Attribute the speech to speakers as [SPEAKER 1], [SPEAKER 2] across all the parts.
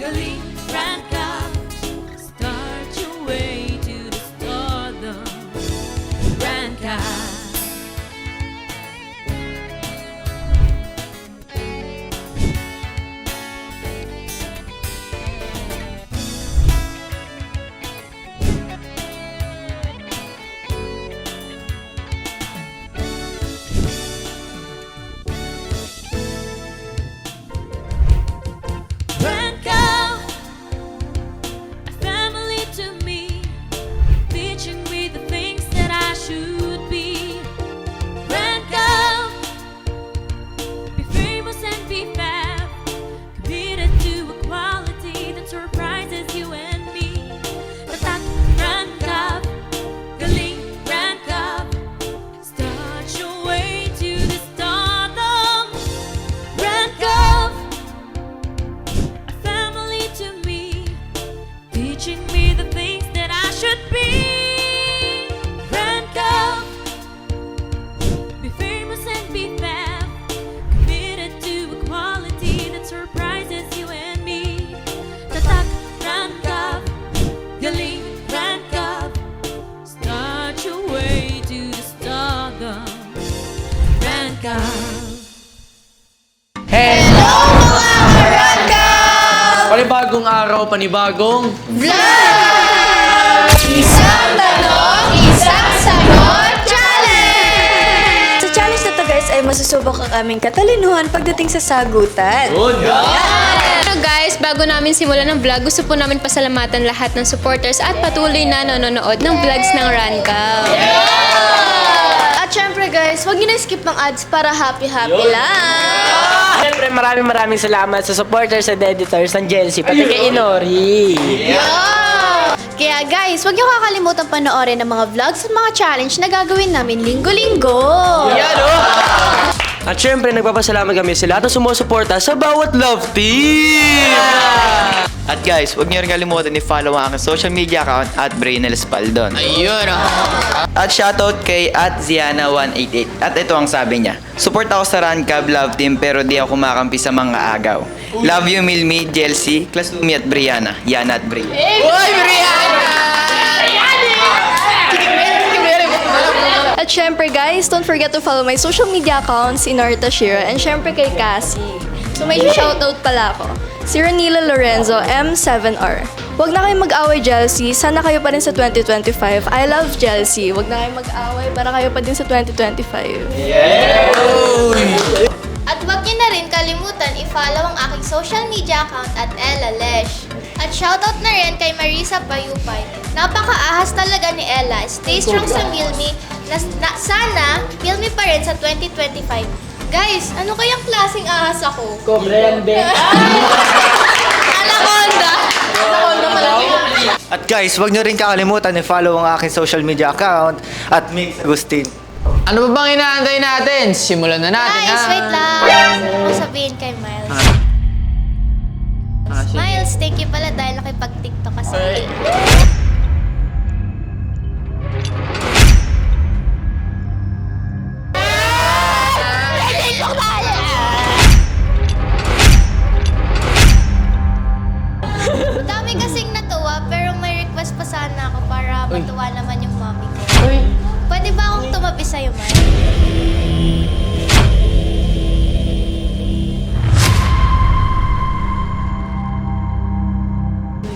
[SPEAKER 1] galing rank up. Start your way to the stardom. Rank up. Rank up, a family to me, teaching me the things that I should be. Rank up, be famous and be fab, committed to equality that surprises you and me. Tatak, rank up, galing, rank up, start your way to the stardom. Rank up, a family to me, teaching me the things that I should be. Rank up, be famous and be fab, committed to equality that surprises you and me. Tatak, rank up, galing, rank up, start your way to the stardom. Rank up.
[SPEAKER 2] Hello mga Karanka! Panibagong araw, panibagong
[SPEAKER 3] Vlog! Isang tanong, isang sagot challenge!
[SPEAKER 4] Sa challenge na to guys ay masusubok ang aming katalinuhan pagdating sa sagutan.
[SPEAKER 3] Pero guys, bago namin simulan ng vlog, gusto po namin pasalamatan lahat ng supporters at patuloy na nanonood ng vlogs ng Ranka.
[SPEAKER 4] At syempre guys, huwag niyo na skip ng ads para happy-happy lang.
[SPEAKER 5] Siyempre, maraming salamat sa supporters and editors ng Jelsi, pati kay Inori.
[SPEAKER 4] Kaya guys, huwag niyo kakalimutan panoorin ang mga vlogs at mga challenge na gagawin namin linggo-linggo.
[SPEAKER 5] At siyempre, nagpapasalamat kami sa lahat ng sumusuporta sa bawat love team!
[SPEAKER 6] At guys, huwag niyo rin kalimutan i-follow ang aking social media account at Brainel Spaldon.
[SPEAKER 2] Ayun
[SPEAKER 6] At shoutout kay @Ziana188. At ito ang sabi niya: support ako sa Run Cab Love Team pero di ako kumakampi sa mga agaw. Love you, Milmi, Jelsi, Klasumi at Brianna. Yana at Bri.
[SPEAKER 4] At syempre guys, don't forget to follow my social media accounts in Tashira and syempre kay Cassie. So may shoutout pala ako. Si Ranila Lorenzo, M7R. Huwag na kayong mag-away, Jelsi. Sana kayo pa rin sa 2025. I love Jelsi. Huwag na kayong mag-away para kayo pa din sa 2025.
[SPEAKER 7] At huwag niyo na rin kalimutan i-follow ang aking social media account at Ella Lesh. At shoutout na rin kay Marisa Payupay. Napaka-ahas talaga ni Ella. Stay strong sa Milmi. Sana, Milmi pa rin sa 2025. Guys, ano kayang klaseng ahas ako?
[SPEAKER 5] Cobra yan, Ben.
[SPEAKER 7] Anaconda! Anaconda pala.
[SPEAKER 6] At guys, huwag niyo rin kakalimutan i-follow ang aking social media account at Mix Agustin.
[SPEAKER 2] Ano ba bang inaantay natin? Simulan na natin,
[SPEAKER 7] Guys,
[SPEAKER 2] ha?
[SPEAKER 7] wait lang. Ano sabihin kay Miles? Miles, thank you pala dahil nakipag-tiktok ka sa akin. Ang dami kasing natuwa, pero may request pa sana ako para matuwa naman yung mommy ko. Pwede ba akong tumabi sa'yo, Miles?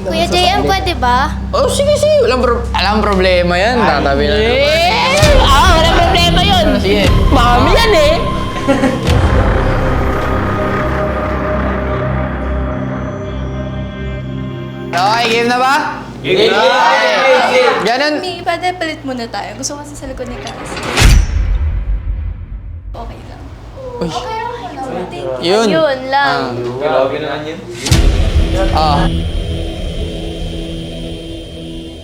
[SPEAKER 7] Kuya JM, pwede ba?
[SPEAKER 2] Oh, sige. Alam problema yan. Tatabi na naman.
[SPEAKER 5] Walang problema yun!
[SPEAKER 2] Sige.
[SPEAKER 5] Mami yan eh!
[SPEAKER 2] Okay, game na ba? Game na! Ganun.
[SPEAKER 4] Mi, pwede palit muna tayo. Gusto ko kasi sa likod ni Cassie. Okay lang.
[SPEAKER 2] Yun.
[SPEAKER 4] Yun lang.
[SPEAKER 2] Ah.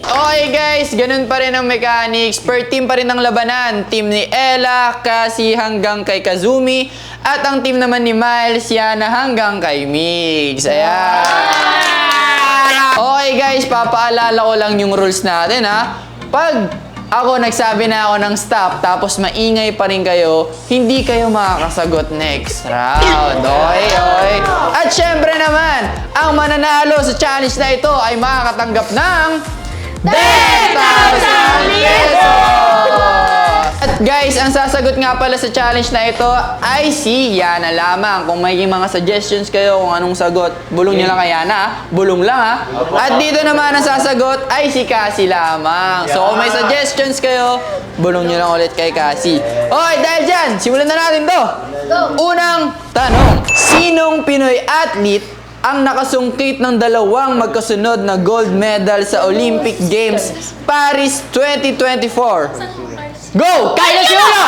[SPEAKER 2] Okay guys, ganun pa rin ang mechanics. Per team pa rin ang labanan. Team ni Ella, Cassie hanggang kay Kazumi. At ang team naman ni Miles, Yana hanggang kay Migs. Ayan. Okay guys, papaalala ko lang yung rules natin ha. Pag ako nagsabi na ako ng stop, tapos maingay pa rin kayo, hindi kayo makakasagot next round. Oy, oy. At syempre naman, ang mananalo sa challenge na ito ay makakatanggap ng 10,000 pesos! At guys, ang sasagot nga pala sa challenge na ito ay si Yana lamang. Kung may mga suggestions kayo kung anong sagot, bulong nyo lang kay Yana, ah. Bulong lang, ha. At dito naman ang sasagot ay si Cassie lamang. So kung may suggestions kayo, bulong nyo lang ulit kay Cassie. Okay, dahil dyan, simulan na natin to. Unang tanong, sinong Pinoy athlete ang nakasungkit ng dalawang magkasunod na gold medal sa Olympic Games Paris 2024? Go! Kaya si Ulo!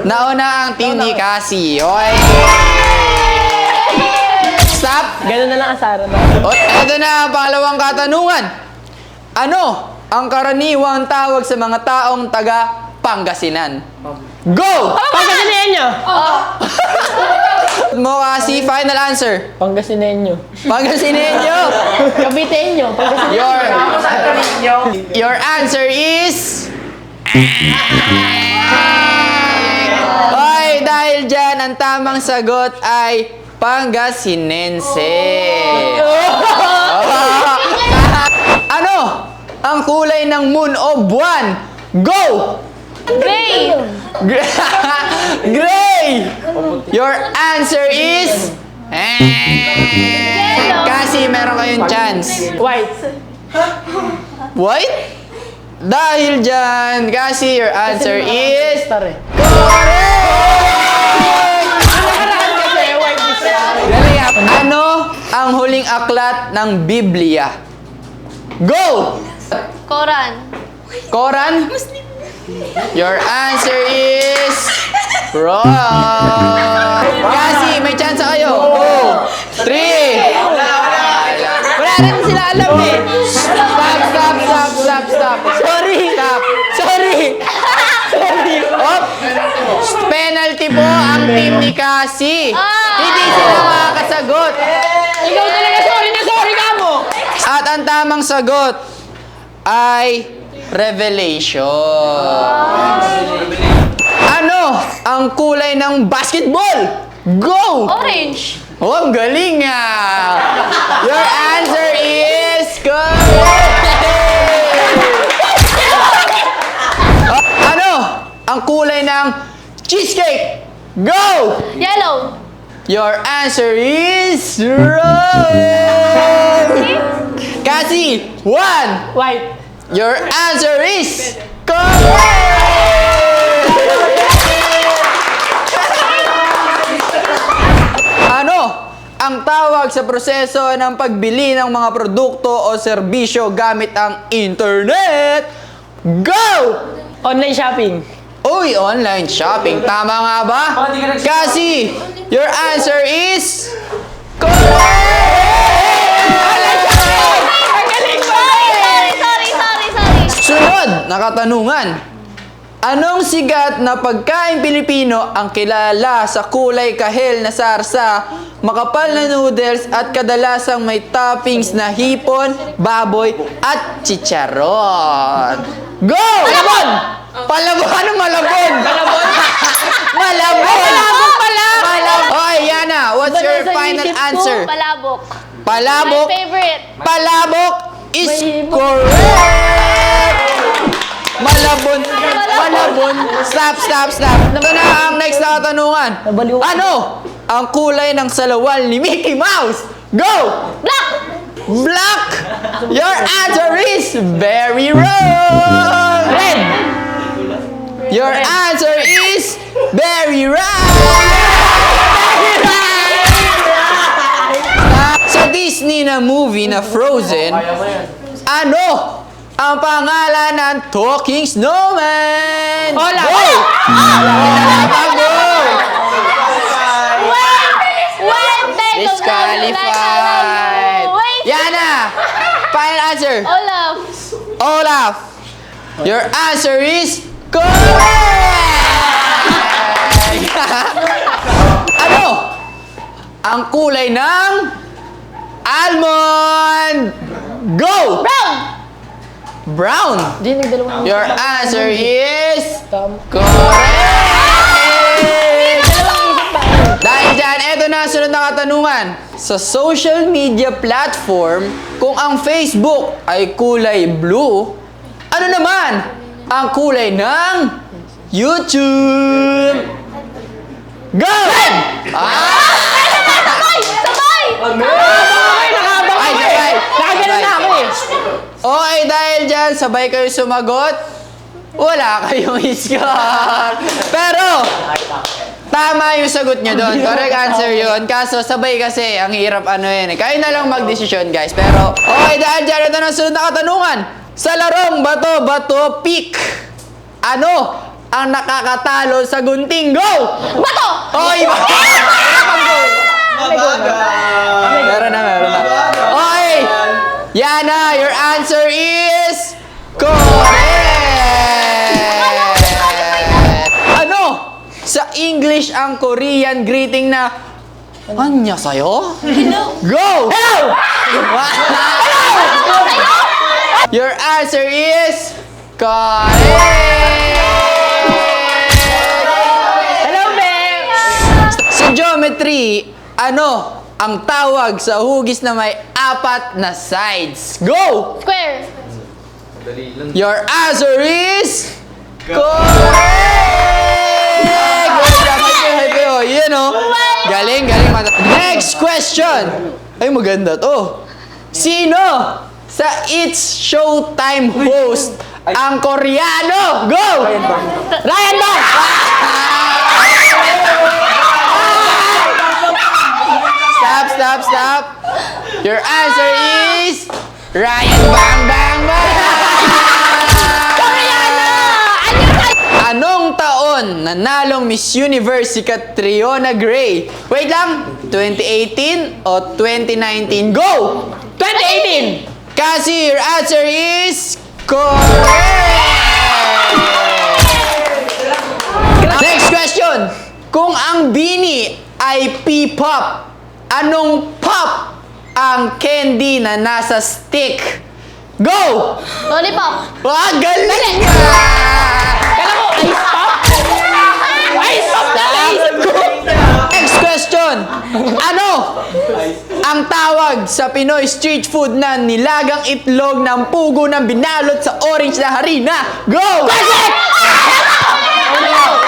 [SPEAKER 2] Nauna ang team ni Cassie. Okay. Stop!
[SPEAKER 5] Ganun na lang asara na.
[SPEAKER 2] Ito na ang pangalawang katanungan. Ano ang karaniwang tawag sa mga taong taga Pangasinan? Go!
[SPEAKER 5] Pangasinenyo!
[SPEAKER 2] Mo kasi final answer.
[SPEAKER 5] Pangasinenyo.
[SPEAKER 2] Pangasinenyo.
[SPEAKER 5] Kabitenyo.
[SPEAKER 2] Your answer is Oy, dahil dyan ang tamang sagot ay Pangasinense. Ano ang kulay ng moon o buwan? Go!
[SPEAKER 3] Gray!
[SPEAKER 2] Gray! Your answer is... Kasi meron kayong chance.
[SPEAKER 5] White.
[SPEAKER 2] White? Dahil dyan, kasi your answer is...
[SPEAKER 5] Tare.
[SPEAKER 2] Ano ang huling aklat ng Biblia? Go!
[SPEAKER 3] Koran.
[SPEAKER 2] Koran? Your answer is wrong. Kasi may chance kayo. 2, 3. Wala rin sila alam eh. Stop. Sorry. Op. Penalty po ang team ni Cassie. Hindi sila makakasagot.
[SPEAKER 5] Ikaw talaga sorry ka mo!
[SPEAKER 2] At ang tamang sagot ay Revelation. Ano ang kulay ng basketball? Go!
[SPEAKER 3] Orange.
[SPEAKER 2] Oh, ang galing ah! Your answer is correct! Ano ang kulay ng cheesecake? Go!
[SPEAKER 3] Yellow.
[SPEAKER 2] Your answer is wrong! Kasi, 1!
[SPEAKER 5] White.
[SPEAKER 2] Your answer is correct! Ano ang tawag sa proseso ng pagbili ng mga produkto o serbisyo gamit ang internet? Go!
[SPEAKER 5] Online shopping.
[SPEAKER 2] Uy, online shopping. Tama nga ba? Kasi, your answer is sunod na katanungan. Anong sigat na pagkain Pilipino ang kilala sa kulay kahel na sarsa, makapal na noodles at kadalasang may toppings na hipon, baboy at chicharon? Go! Malabon! Anong malabon? Malabon! Okay, Yana, what's your final answer?
[SPEAKER 3] Palabok.
[SPEAKER 2] Palabok?
[SPEAKER 3] My favorite.
[SPEAKER 2] Palabok is correct! Malabon. Stop. Ito na ang next na katanungan. Ano ang kulay ng salawal ni Mickey Mouse? Go! Black! Your answer is very wrong! Red! Your answer is very right! Sa Disney na movie na Frozen, ano ang pangalan ng Talking Snowman?
[SPEAKER 5] Olaf!
[SPEAKER 2] Go! Go! Disqualified! Yana! Final answer! Olaf! Your answer is correct! Ano ang kulay ng almond? Go! Brown! Your answer is correct! Dahil dyan, eto na sunod na katanungan. Sa social media platform, kung ang Facebook ay kulay blue, ano naman ang kulay ng YouTube? Go! Ay, sabay!
[SPEAKER 5] Nakagalan na ako eh.
[SPEAKER 2] Okay, dahil dyan, sabay kayo sumagot. Wala kayong score. Pero, tama yung sagot nyo doon. Correct answer yun. Kaso, sabay kasi. Ang hirap ano yun. Kayo na lang magdesisyon, guys. Pero, okay, dahil dyan, ito na sunod na katanungan. Sa larong bato-bato pick, ano ang nakakatalo sa gunting? Go! Bato! Okay, meron na. Okay! Yana, your answer is correct! Ano? Sa English ang Korean greeting na Anya sa'yo? Hello! Go! Hello! Your answer is correct!
[SPEAKER 5] Hello, Beb!
[SPEAKER 2] Sa geometry, ano ang tawag sa hugis na may 4 na sides? Go!
[SPEAKER 3] Square.
[SPEAKER 2] Your answer is correct! High five. Yan o. Galing. Next question. Ay, maganda to. Sino sa It's Showtime host ang Koreano? Go! Ryan Bang! Stop. Your answer is Ryan Bang Bang Bang! Anong taon nanalong Miss Universe si Catriona Gray? Wait lang, 2018 o 2019? Go! 2018! Kasi your answer is correct! Next question. Kung ang Bini ay P-pop, anong pop ang candy na nasa stick? Go!
[SPEAKER 3] Lollipop.
[SPEAKER 2] Wah, galing ka! Next question. Ano ang tawag sa Pinoy street food na nilagang itlog ng pugo ng binalot sa orange na harina? Go!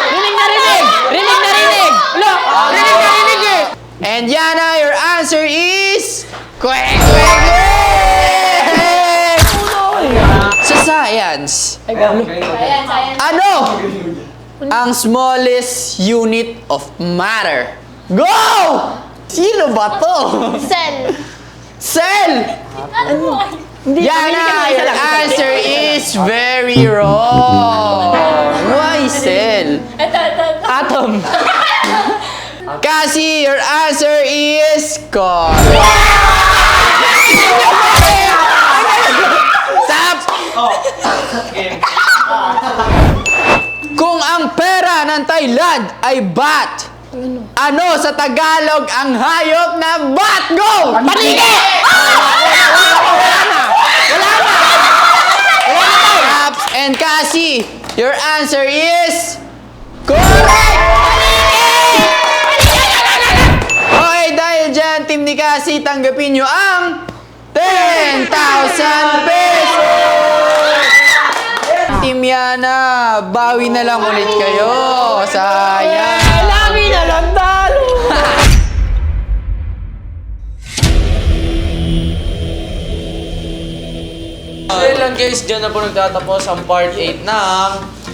[SPEAKER 2] Rinig na rinig! And Yana, your answer is correct! Sa science, ano ang smallest unit of matter? Go! Sino ba to? Cell! Yana, your answer is very wrong. Why cell?
[SPEAKER 5] Atom.
[SPEAKER 2] Kasi your answer is correct. Stop! Kung ang pera ng Thailand ay bat, ano sa Tagalog ang hayop na bat? Go! Paniki! Wala na! And Cassie, your answer is correct! Okay, dahil dyan, team ni Cassie, tanggapin nyo ang 10,000 pesos! Team Yana, bawi na lang ulit kayo. Sayang.
[SPEAKER 5] Lagi na lang talo.
[SPEAKER 8] Ayun lang guys, dyan na po nagtatapos ang part 8 ng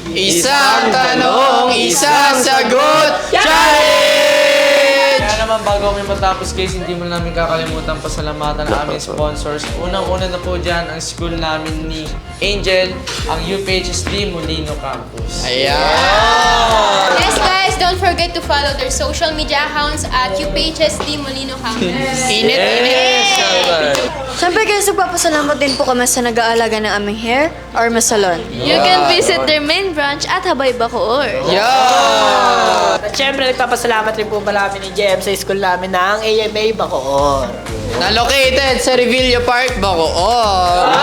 [SPEAKER 2] Isang tanong, isang sagot, challenge!
[SPEAKER 8] Kaya naman bago kami matapos guys, hindi mo namin kakalimutan pasalamatan ang aming sponsors. Unang-una na po dyan ang school namin ni Angel, ang UPHSD Molino Campus.
[SPEAKER 2] Ayan!
[SPEAKER 3] Yes guys, don't forget to follow their social media accounts at UPHSD Molino Campus.
[SPEAKER 2] Init!
[SPEAKER 4] Siyempre guys, nagpapasalamat din po kami sa nag-aalaga ng aming hair or masalon.
[SPEAKER 3] You can visit their main branch at Habay Bacoor.
[SPEAKER 2] Yeah!
[SPEAKER 5] At syempre, nagpapasalamat rin po pala kami ni JM sa school school namin ng AMA Bacoor.
[SPEAKER 2] Na located sa Revilla Park, Bacoor.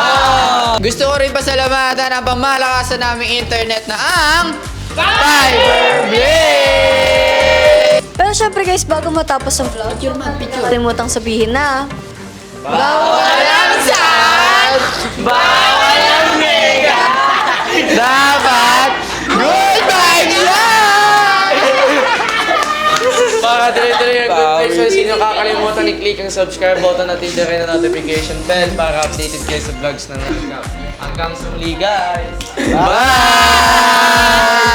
[SPEAKER 2] Gusto ko rin pasalamatan ang pamalakasan naming internet na ang Fiberblade!
[SPEAKER 4] Pero syempre guys, bago matapos ang vlog, kalimutang sabihin na,
[SPEAKER 2] Bawal ang sad! Bawal ang mega! Dapat goodbye lang!
[SPEAKER 8] Para tuloy-tuloy yung good vibes, sino kakalimutan i-click ang subscribe button at hindi rin ang notification bell para updated kayo sa vlogs ng Rank Cup. Hanggang sa muli guys!
[SPEAKER 2] Bye!